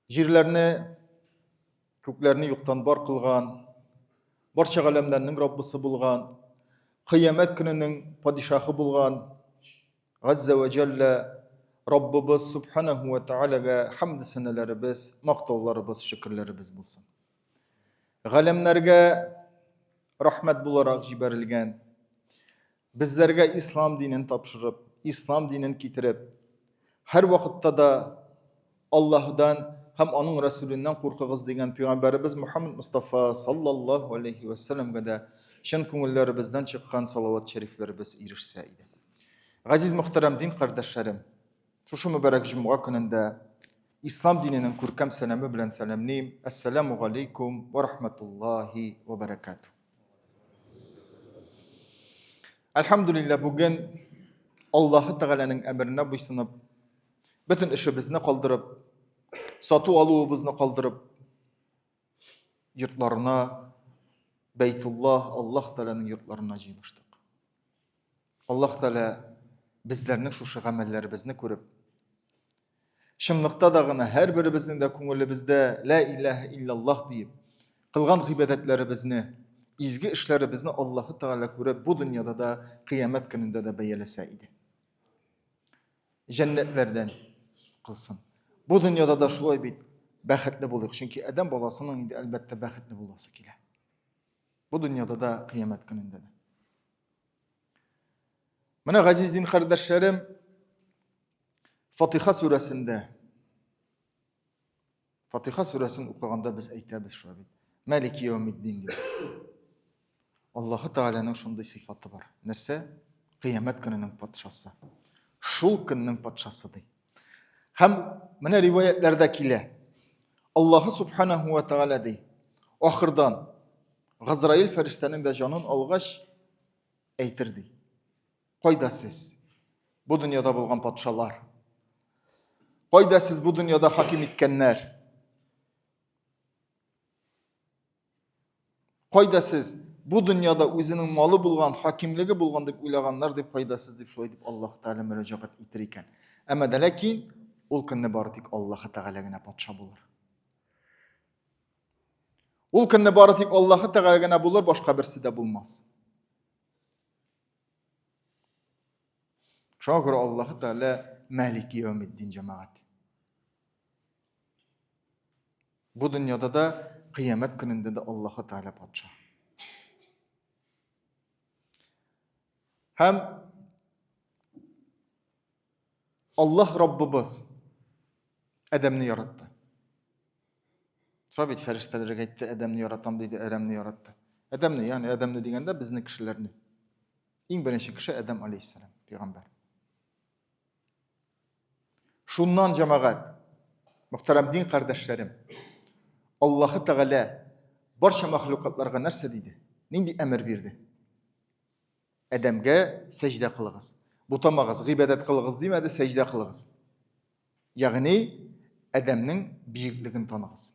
Жерлерни, көклерни юктан бар кылган, барча галәмләрнең Раббысы булган, кыямәт көненең падишаһы булган Газза ва Джалла Раббыбыз Субханаху ва Таалагә хәмд сәнәләребез, мактауларыбыз, шөкерләребез булсын. Галәмнәргә рахмәт буларак җибәрелгән, безләргә ислам динен тапшырып, ислам динен китереп, һәр вакытта да Аллаһдан һәм аның Рәсүленнән куркыгыз дигән Пәйгамбәребез Мухаммад Мустафа саллаллаһу алейхи ва саллямга да чын күңелләребездән чыккан салават шәрифләребез ирешсә иде. Газиз мөхтәрәм дин кардәшләрем, шушы мөбарәк җомга көнендә ислам диненең күркәм сәламе белән сәламлыйм. Ассаламу алейкум ва рахматуллаһи ва баракатуһ. Әлхәмдүлилләһ, бүген Аллаһы Тәгаләнең әмренә буйсынып, бөтен эшебезне калдырып, сату алуыбызны калдырып, йортларына, Бәйтуллаһ, Аллаһ Тәгаләнең йортларына җыелыштык. Аллаһ Тәгалә безләрнең шушы гамәлләребезне күреп, чынлыкта да гына һәр беребезнең дә күңелебездә ла илаһа иллаллаһ дип, кылган гыйбадәтләребезне, изге эшләребезне Аллаһы Тәгалә күреп, бу дөньяда да, кыямәт көнендә дә бәяләсә иде. Җәннәтләрдән кылсын. Бу дөньяда да шулай бит бәхетле булыйк, чөнки адәм баласының инде әлбәттә бәхетле буласы килә. Бу дөньяда да, кыямәт көнендә дә. Менә газиз дин кардәшләрем, Фатиха сүрәсендә, Фатиха сүрәсен укыганда без әйтәбез шулай бит. Малики яумиддин дибез. Аллаһы Тәгаләнең шундый сыйфаты бар. Нәрсә? Кыямәт көненең патшасы. Шул көннең патшасы ди. Һәм менә риваятләрдә килә. Аллаһы Субханаху ва Тәгалә ди. Ахырдан Газраил фәрештәнең дә җанын алгач әйтер ди. Кайда сез? Бу дөньяда булган патшалар. Кайда сез бу дөньяда хаким иткәннәр? Кайда сез бу дөньяда үзенең малы булган, хакимлеге булган дип уйлаганнар дип кайда сез дип шулай дип Аллаһ Тәгалә мөрәҗәгать итер икән. Әмма дә ләкин ул көнне бары тик Аллаһы Тәгалә генә патша булыр. Ул көнне бары тик Аллаһы Тәгалә генә булыр, башка берсе дә булмас. Шуңа күрә Аллаһы Тәгалә Малики яумиддин җәмәгать. Бу дөньяда да, кыямәт көнендә дә Аллаһы Тәгалә патша. Һәм Аллаһ Раббыбыз Адәмне яратты. Шулай бит фәрештәләргә әйтте, Адәмне яратам диде, Адәмне яратты. Адәмне, ягъни Адәмне дигәндә безнең кешеләрне. Иң беренче кеше Адәм алейһиссалам, пәйгамбәр. Шуннан җәмәгать, мөхтәрәм дин кардәшләрем, Аллаһы Тәгалә барча мәхлукатларга нәрсә диде? Нинди әмер бирде? Адәмгә сәҗдә кылыгыз. Бутамагыз, гыйбадәт кылыгыз димәде, сәҗдә кылыгыз. Ягъни Адәмнең биеклеген таныгыз.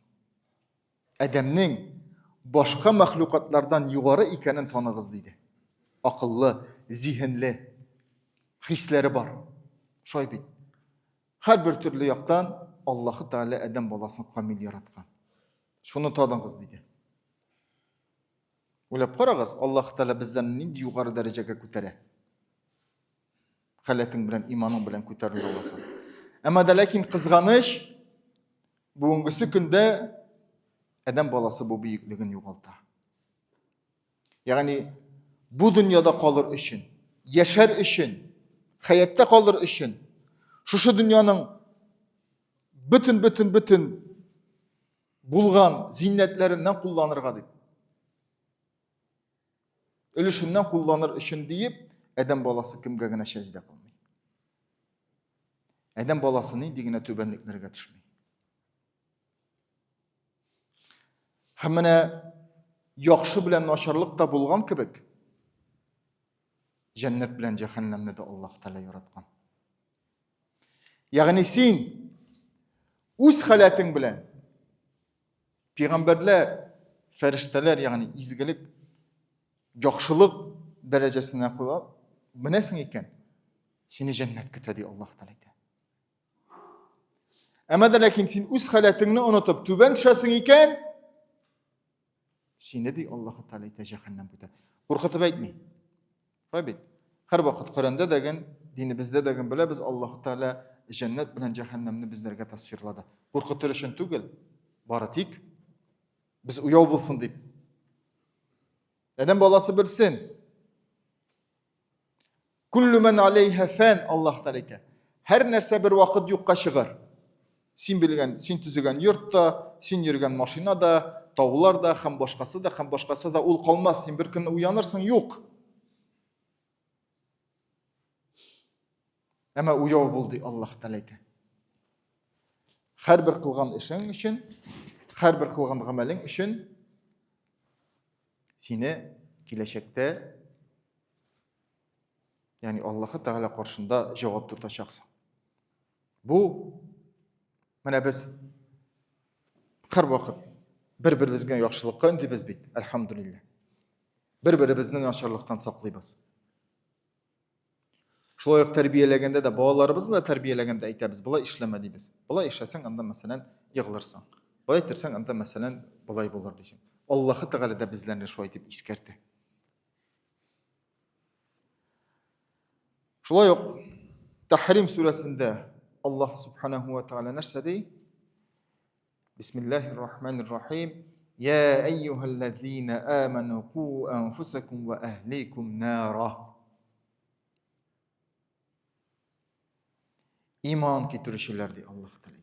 Адәмнең башка мәхлукатлардан югары икәнен таныгыз диде. Акыллы, зиһенле, хисләре бар. Шулай бит. Һәр бер төрле яктан Аллаһы Тәгалә Адәм баласын камил яраткан. Шуны таныгыз диде. Уйлап карагыз, Аллаһ Тәгалә бездән нинди югары дәрәҗәгә күтәрә. Халәтең белән, иманың белән күтәрелә аласың. Әмма дә ләкин кызганыч, бүгенгесе көндә Адәм баласы бу биеклеген югалта. Ягъни бу дөньяда калыр өчен, яшәр өчен, хаятта калыр өчен, шушы дөньяның бөтен булган зиннәтләреннән кулланырга дип, өлешеннән кулланыр өчен диеп, Адәм баласы кемгә генә сәҗдә кылмый. Адәм баласы нинди генә түбәнлекләргә төшми. Һәм менә яхшы белән начарлык та булган кебек, җәннәт белән җәһәннәмне дә Аллаһ Тәгалә яраткан. Ягъни син үз халәтең белән пәйгамбәрләр, фәрештәләр, ягъни изгелек, яхшылык дәрәҗәсенә куя, менәсең икән, сине җәннәт көтә ди Аллаһ Тәгалә. Ama da lakin sen üz halatını unutup tüben düşesin iken seni de Allah-u Teala ite cehennem biter. Korkutup aytmayın. Tabii. Her vakit Kur'an'da degen, dinimizde degen böyle biz Allah-u Teala cennet bilen cehennemni bizlerge tasvirladı. Korkutur için tügül. Baratik. Biz uyav bulsun deyip. Neden balası bilsin? Kullu men aleyha fan Allah Teala ite. Her nerse bir vakit yokka çıkar. Sen bilgen, sen tüzügen yurtta, sen yürügen maşinada, tağlarda, hem başkası da ol kalmaz. Sen bir gün uyanırsın, yok. Ama uyav buldu Allah Teala ite. Her bir kılgan işin için, her bir kılgan amelin için seni gelecekte yani Allah Teala karşında cevap tutacaksın. Bu mana biz her vakit bir-birimizga yaxshilikqa undaymiz bit. Elhamdülillah. Bir-birimizning yaxshilikdan saqlaymiz. Şolay terbiyelegende de balalarımızı da terbiyelegende aytamiz. Bulay işleme deymiz. Bulay işlesen anda mesela yığılırsan. Bulay ettirsen anda mesela bulay bolar deysin. Allah Teala da bizlerni şu aytip iskerdi. Şolay yok. Tahrim suresinde Allah Subhanahu ve Teala nerse dey? Bismillahirrahmanirrahim. Ya eyyühellezine amenu ku enfusakum ve ehlikum nara. İman getirişlerdi Allah Teala.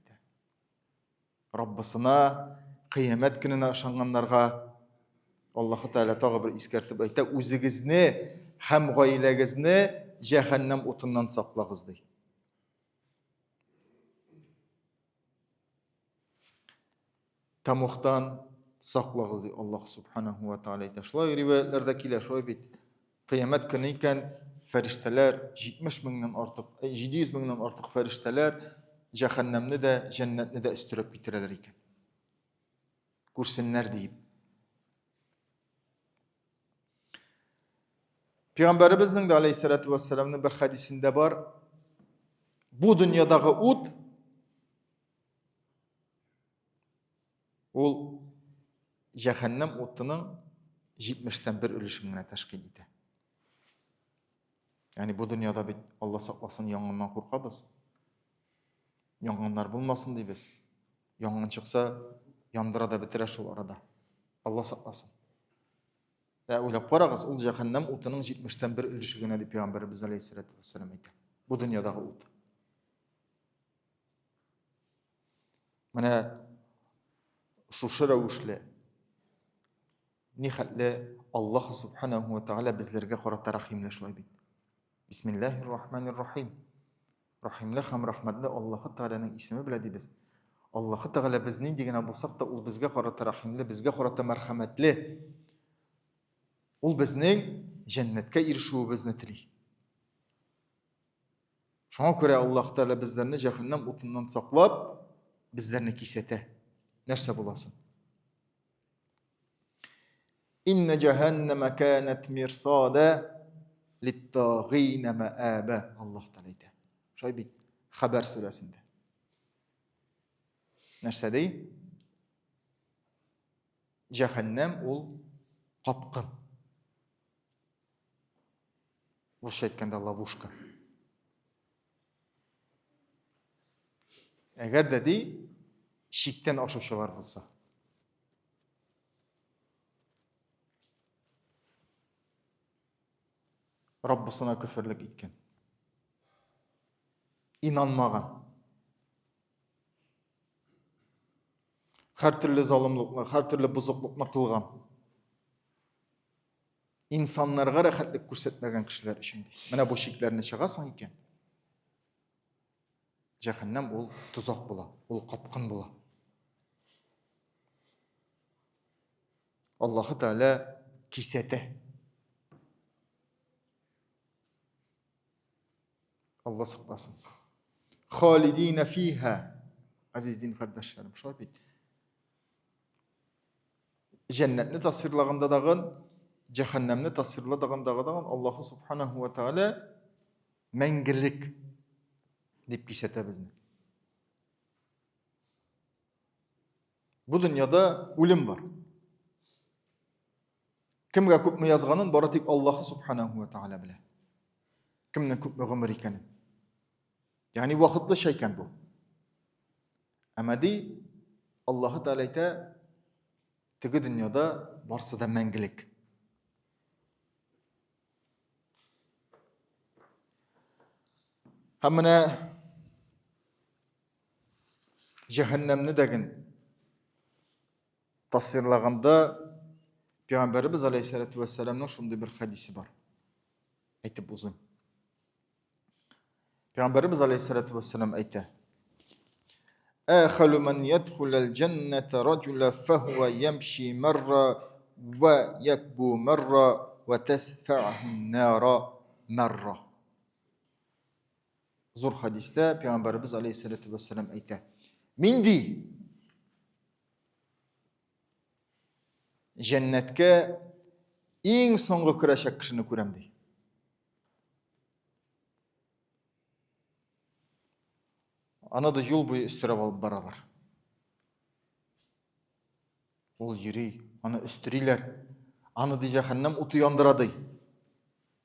Rabbisine kıyamet gününe aşanganlarga Allah Teala tağı bir iskertip ayta özügizni hem gailegizni cehennem otundan saklağız dey. Tamuqdan saklağız dey Allah Subhanahu ve Teala ayta. Şolay rivayetlerde şoy bit. Kıyamet günü iken ferişteler 70 binden artık 700 binden artık ferişteler cehennemni de cennetni de üstürüp bitireler iken. Kursinler deyip. Peygamberimizin de aleyhissalatu vesselam'ın bir hadisinde var. Bu dünyadaki ut ol cehennem otunun 70'ten bir ülüşüne teşkil eder. Yani bu dünyada bir Allah saklasın yangından korkabız. Yangınlar bulmasın deybiz. Yangın çıksa yandıra da bitirer şu arada. Allah saklasın. Ya öyle parağız ol cehennem otunun 70'ten bir ülüşüne de Peygamberimiz aleyhissalatu vesselam aytdı. Bu dünyadaki ut. Mana şu şeravuşle nihatle Allah Subhanahu ve Teala bizlerge qarata rahimle şolay bit. Bismillahirrahmanirrahim. Rahimli hem rahmetli Allah Teala'nın ismi bile deybiz. Allah Teala biz ne degene bolsak da ol bizge qarata rahimli, bizge qarata merhametli. Ol bizning cennetke erişүүbizni tili. Şoňa görä Allah Teala bizlerni cehennem otundan saklap, bizlerni kisete. Nerse bulasın. İnne cehenneme kânet mirsâde littâgîne me'âbe. Allah Teala aytdı. Şoy bit. Haber suresinde. Nerse dey? Cehennem ol kapkın. Rusça etkende lavuşka. Eğer dedi şikten aşuşalar bulsa. Rabbisine küfürlük etken. İnanmagan. Her türlü zalimlikle, her türlü buzuklukla kılgan. İnsanlarga rahatlık görsetmegen kişiler içindi. Mana bu şiklerini çıgasan iken. Cehennem ol tuzak bula, ol kapkın bula. Allah Teala kisete. Allah saklasın. Halidine fiha. Aziz din kardeşlerim, şöyle bit. Cennetni tasvirlaganda dağın, cehennemni tasvirladaganda dağın Allah Subhanahu ve Teala mengilik dip kisete bizni. Bu dünyada ölüm var. Kimge köpme yazganın bari tek Allah'ı subhanahu ve ta'ala bile. Kimden köpme gımır ikenin. Yani vakitli şeyken bu. Ama di Allah'ı Teala ite tegi dünyada varsa da mengilik. Hamına cehennemni degin tasvirlaganda Peygamberimiz Aleyhissalatu vesselam'ın şunday bir hadisi var. Aytip uzun. Peygamberimiz Aleyhissalatu vesselam aytı. آخل من يدخل الجنة رجل فهو يمشي مرة ويكبو مرة وتسفعه النار مرة. Zor hadiste Peygamberimiz Aleyhissalatu vesselam aytı. Mindi cennetke en soňgy kiraşak kişini köremdi. Ana da yol boyu üstürep alıp baralar. Ol yeri, ana üstüriler. Anı di cehennem utu yandırady.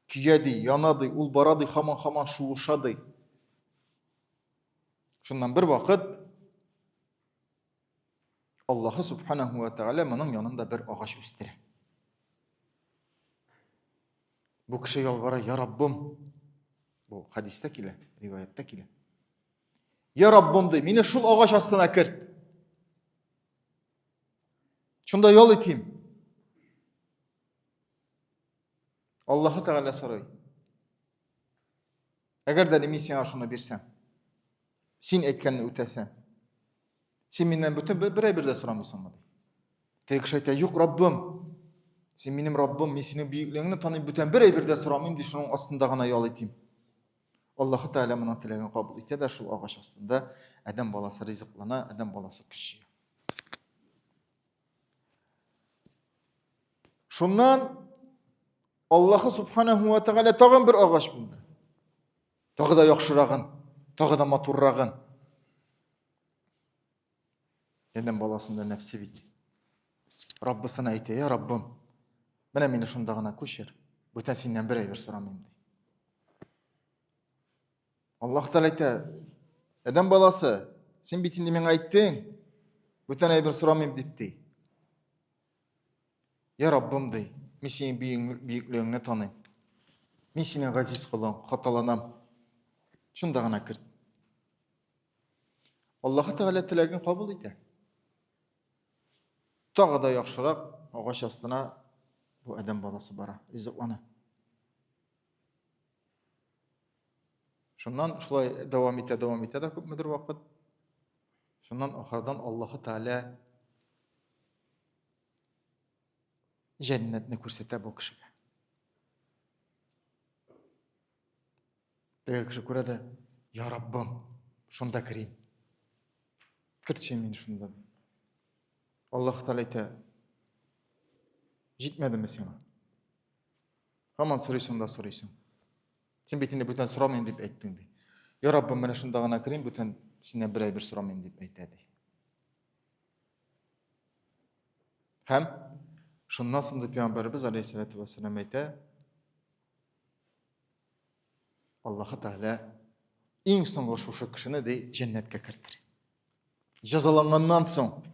Kiyedi, yanady, ul barady, haman şuuşady. Şundan bir vakit Allah subhanahu ve ta'ala menin yanında bir ağaç üstüre. Bu kişi yalvara, ya Rabbim, bu hadiste kile, rivayette kile. Ya Rabbim dey, meni şul ağaç astına kirt. Şunda yol eteyim. Allah Teala soray. Eger de men sana şunu bersem, sen etkenini ötesem, sen menden bütün bir de soramysan mı? Tek şeyte yok Rabbim. Sen benim Rabbim, men senin büyüklüğünü tanıyıp bütün bir de soramayım, şunun aslında gana yol eteyim. Allah Teala menin tilegini kabul etse de şul ağaç astında adam balası rızıklana, adam balası kişiye. Şundan Allah subhanahu ve ta'ala tağın bir ağaç buldu. Tağı da yaxşırağın, tağı da maturrağın. Adam balasında nefsi bitti. Rabbisine aytı, ya Rabbim, bana meni şundağına koşer. Bütün senden bir soramayım dey. Allah Teala aytı, adam balası, sen bitindi men ayttın, bütün ayır soramayım dipti. Ya Rabbim dey, men senin büyüklüğünü tanıyım. Men seni gaciz kılan, hatalanam. Şundağına kirt. Allah Teala tilegini kabul ete. Tağı da yaxşırak ağaç astına bu adam balası bara, rızıklana. Şundan şulay devam ete de köpmedir vakit. Şundan ahırdan Allah Teala cennetini kürsete bu kişiye. Dege kişi körede, ya Rabbim, şunda kireyim. Kirtşe meni şunda. Allah Teala aytı, jitmedi mi sana? Haman soruyorsun. Sen bitinde bütün soramayın deyip ayttın dey. Ya Rabbim, mene şundağına kireyim, bütün senden bir soramayın deyip aytadi. Hem şundan sonra Peygamberimiz Aleyhissalatu vesselam aytı, Allah Teala en soňgy şuşa kişini de cennetke kirtir. Jazalangandan soň,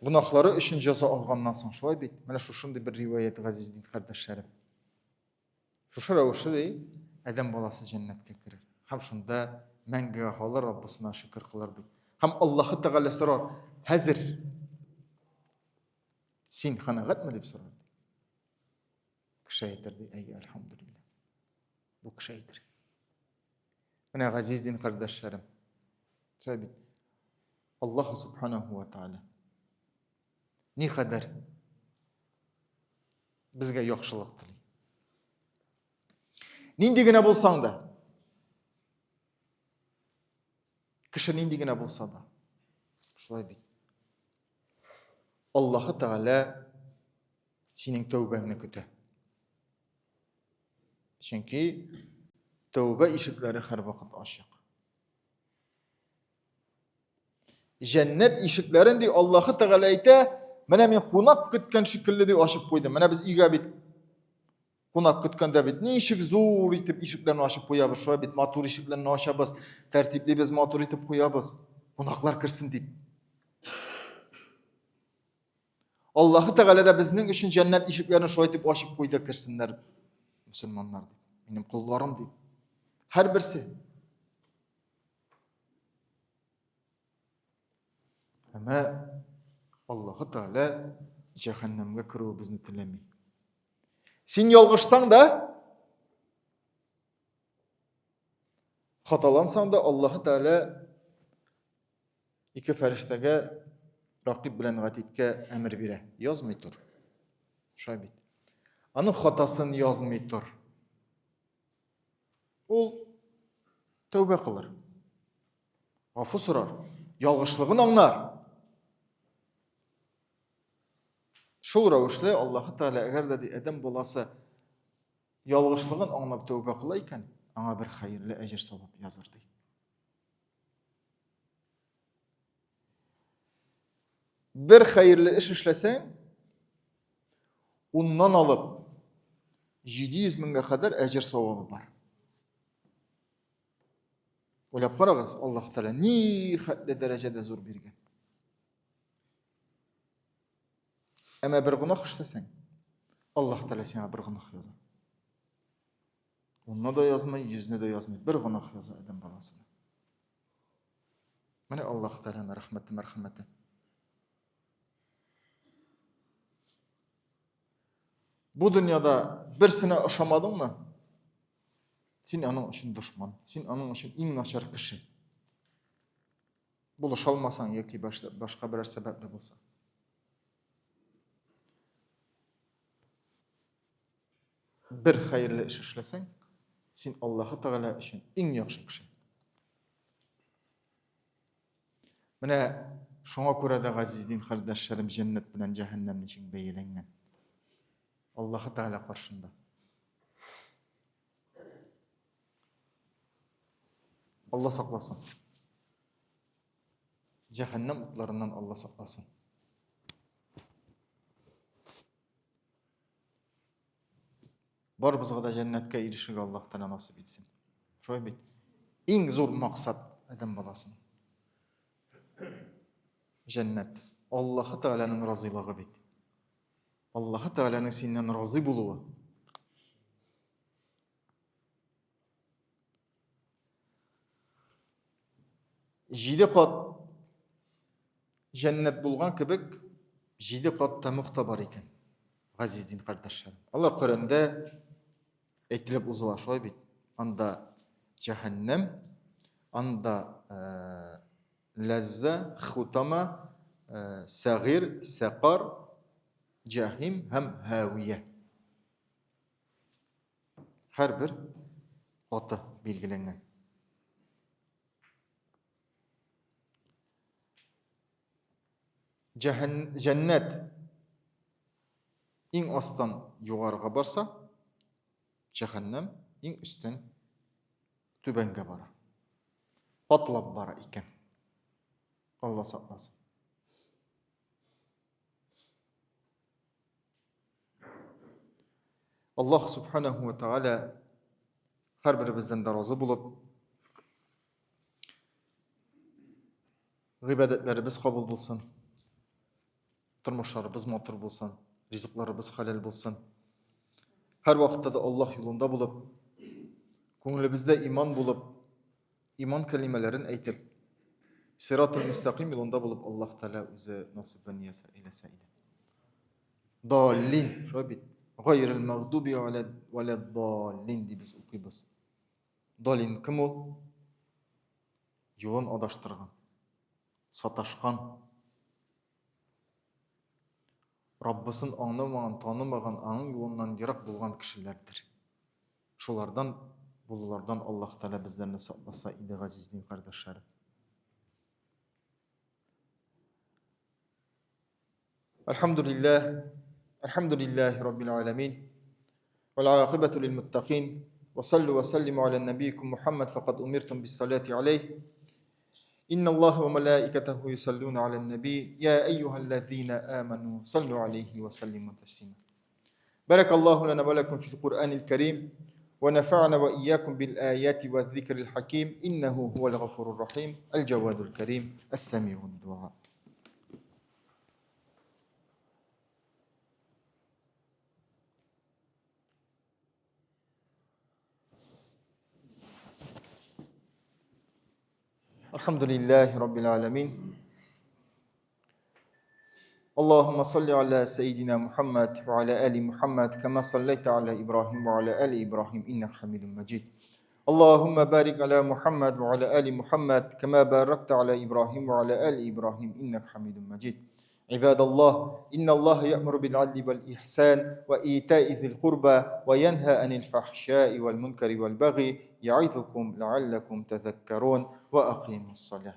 günahları üçün jaza algandan soň, şolay bit. Mana şuşunday bir rivayet gaziz din kardeşlerim. Şuşa rawuşy de adam balası cennetke kirer. Hem şunda menge halar Rabbisine şükür kılar bit. Hem Allah Teala sorar, hazır. Sen kanagat mı dip sorar? Kişi aytırdy, ey elhamdülillah. Bu kişi aytır. Mana gaziz din kardeşlerim. Sabit. Allah subhanahu ve ta'ala ne kadar bizge yaxşılık tilaydi. Nindigine bolsaň da, kişi nindigine bolsa da, şolay bit. Allah Teala senin tövbeni kötü. Çünkü tövbe işikleri her vakit açık. Cennet işiklerin diye Allah'ı Teala ayta, "Mene men konak kütken şekilli diye aşıp koydum. Mene biz iga bit konak kütken de bit. Ni işik zor itip işiklerini aşıp koyabız. Şöyle bit matur işiklerini aşabız. Tertipli biz matur itip koyabız. Konaklar kırsın deyip. Allah'ı Teala da bizning için cennet işiklerini şöyle itip aşıp koydu kırsınlar. Müslümanlar deyip. Benim kullarım deyip. Her birisi. Ama Allah-u Teala cehennemge kırığı bizni tilemi. Sen yolgışsan da, hatalansan da Allah-u Teala iki feriştege rakip bilen gatitke emir bire. Yazmay tur. Şöyle bit. Anın hatasını yazmay tur. Ol tövbe kılır. Afı sorar. Yolgışlığını anlar. Şol ravuşla Allah-u Teala eğer dedi adam bolasa yalgışlığın anlap tövbe kılayken ana bir hayırlı ecir savap yazırdı. Bir hayırlı iş işlesen ondan alıp 700 binge kadar ecir savabı var. Oylap qaragız Allah-u Teala ni hatli derecede zor bergen. Ama bir günah işlesen Allah-u Teala sana bir günah yazar. Onunla da yazmay, yüzüne de yazmay. Bir günah yazar adam balasına. Mene Allah-u Teala'nın rahmeti, merhameti. Bu dünyada birisine aşamadın mı? Sen onun için düşman. Sen onun için en naşar kişi. Buluşalmasan yeki başka bir sebeple bulsa. Bir hayırlı iş işlesen, sen Allah-u Teala için en yaxşı kişi. Mene şuna göre de azizliğin kardeşlerim cennet bilen cehennem için beyilengen. Allah-u Teala karşında. Allah saklasın. Cehennem otlarından Allah saklasın. Bar bizga da cennetke erişig Allah Teala nasip etsin. Şöyle bit. En zor maksat adam balasının. Cennet. Allah-u Teala'nın razılığı bit. Allah-u Teala'nın senden razı buluğu. Jidi kat cennet bulgan kibik jidi kat tamuk da bar iken. Azizin kardeşlerim. Allah Kur'an'da etilip uzala şöyle bit. Anda cehennem, anda lezze, khutama, sagir, sakar, cahim hem haviye. Her bir katı bilgilengen. Cennet en astan yukarıga barsa, cehennem en üstten tübenge bara. Patlap bara iken. Allah saklasın. Allah subhanahu ve taala her birimizden de razı bulup ibadetlerimiz kabul bulsun. Turmuşlarımız motor bulsun. Riziklarımız halal bulsun. Her vakitte de Allah yolunda bulup konulimizde iman bulup iman kelimelerini aytıp Sırat-ı müstakim yolunda bulup Allah Teala özü nasip ve niyasa eyleseydi. Dallin. Şöyle bit. Gayril mağdubi ve dallin diye biz okuyuz. Dallin kim o? Yolun adaştırgan. Sataşkan. Rabbisini anlamagan, tanımagan, anın yolundan yirak bulgan kişilerdir. Şolardan, bululardan Allah Teala bizlerini saklasa idi azizliğin kardeşlerim. Elhamdülillahi Rabbil alemin. Vel akibetu lil muttaqin. Ve sallu ve sellimu ala nebiyyikum Muhammed fekad umirtum bis salati aleyh. إن الله وملائكته يصلون على النبي يا أيها الذين آمنوا صلوا عليه وسلموا تسليما. بارك الله لنا ولكم في القرآن الكريم ونفعنا وإياكم بالآيات والذكر الحكيم إنه هو الغفور الرحيم الجواد الكريم السميع الدعاء. الحمد لله رب العالمين. اللهم صل على سيدنا محمد وعلى آل محمد كما صليت على إبراهيم وعلى آل إبراهيم إنك حميد مجيد. اللهم بارك على محمد وعلى آل محمد كما باركت على إبراهيم وعلى آل إبراهيم إنك حميد مجيد. عباد الله إن الله يأمر بالعدل والإحسان وإيتاء ذي القربى وينهى عن الفحشاء والمنكر والبغي يعظكم لعلكم تذكرون وأقيموا الصلاة.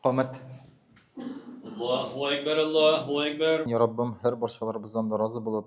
قامت. Allahu Ekber, Allahu Ekber. Ya Rabbim her barşalarımızdan da razı bulup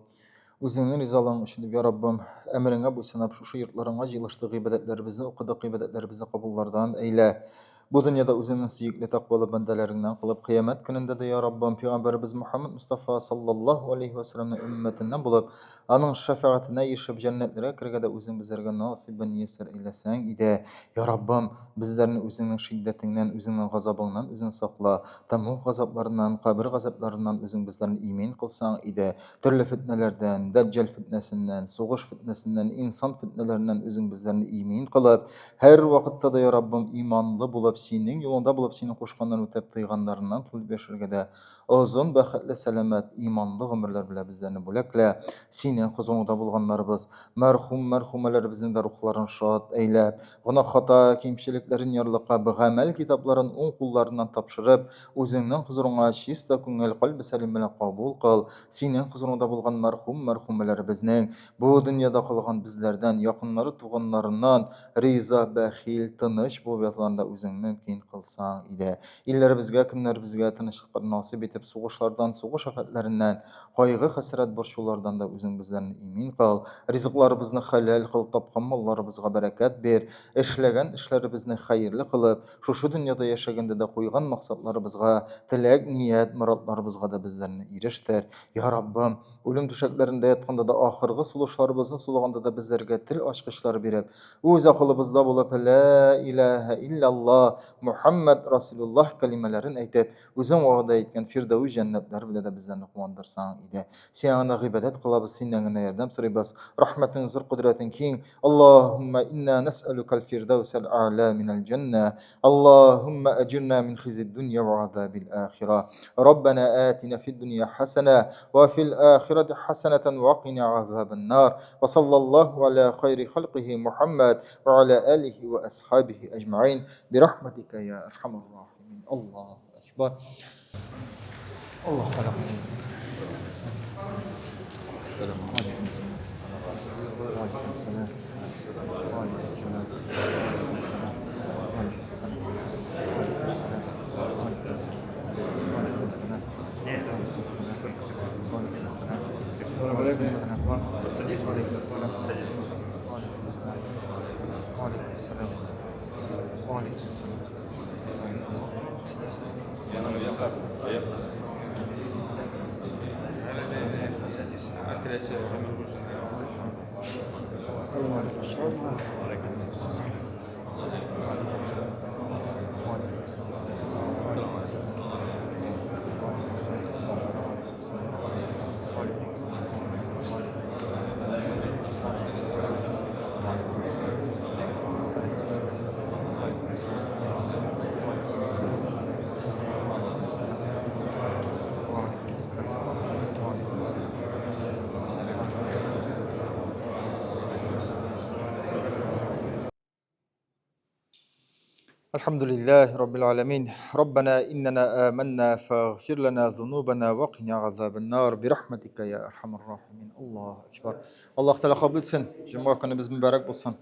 Özünün rizalığın üçün ya Rabbim emrine boysunap şu yurtlarına jylyşdyk ibadetlerimizi, okudyk ibadetlerimizi kabullardan eyle. Bu dünyada özünün süýükli takwaly bandalarından kılıp kıyamet gününde de ya Rabbim Peygamberimiz Muhammed Mustafa sallallahu aleyhi ve sellem'in ümmetinden bulup anın şefaatine erişip cennetlere kirgede özün bizlerge nasip ve niyeser eylesen ide. Ya Rabbim bizlerini özünün şiddetinden, özünün gazabından özün sakla. Tamu gazaplarından, kabir gazaplarından özün bizlerini iman kılsan ide. Türlü fitnelerden, Deccal fitnesinden, soğuş fitnesinden, insan fitnelerinden özün bizlerini iman kılıp, her vakitte de ya Rabbim imanlı bulup, senin yolunda bulup, senin koşkandan ötep tıyganlarından tılıp yaşırgede, uzun, baxetli, selamet, imanlı ömürler bile bizlerini bulekle, senin huzurunda bulganlarımız, merhumeleribizin de ruhlarını şad eylep, ona hata, kemşiliklerin yarlıqa, gamel kitapların on kullarından tapşırıp, özünün huzuruna şista küngel kalbi selim bilen kabul kıl, senin huzurunda bulgan merhumeleribizning bu dünyada kılgan bizlerden, yakınları tuğanlarından riza, bahil, tınış bu yatlarında özün mümkün kılsan ide. İllerimizge, günlerimizge tınışlıkları nasip etip, soğuşlardan, soğuş afetlerinden, kaygı, hasret, borçlulardan da özün bizlerini imin kıl. Rizıklarımızını halal kıl, tapkan mallarımızga bereket ber. İşlegen işlerimizni hayırlı kılıp, şu dünyada yaşaganda da koygan maksatlarımızga, tilek, niyet, muratlarımızga da bizlerini eriştir. Ya Rabbim, ölüm düşeklerinde yatkanda da ahırgı suluşlarımızın suluganda da bizlerge til aşkışlar berip, öz akılımızda bulup la ilahe illallah Muhammed Rasulullah kelimelerin eytip, özün vağda etken firdevü cennetler bile de bizlerini kuvandırsan ide. Siyana gibedet kılabız, sinnengine yerdem sıribaz, rahmetin zır kudretin king. Allahümme inna nes'alukel firdevsel a'la minel cenne. Allahümme ecirna min khizid dünya ve azabil ahira. Rabbena atina fid dünya hasene وفي الآخرة حسنة وقنا عذاب النار وصلى الله على خير خلقه محمد وعلى آله وأصحابه أجمعين برحمتك يا أرحم الراحمين. الله أكبر. الله خلق السلام عليكم. وعليكم السلام. وعليكم السلام. وعليكم السلام. السلام عليكم. السلام وعليكم السلام. وعليكم السلام. وعليكم السلام. وعليكم السلام. الحمد لله رب العالمين. ربنا إننا آمنا فاغفر لنا ذنوبنا وقنا عذاب النار برحمتك يا أرحم الراحمين. الله أكبر. Allah Teala kabul etsin. Cuma günümüz mübarek olsun.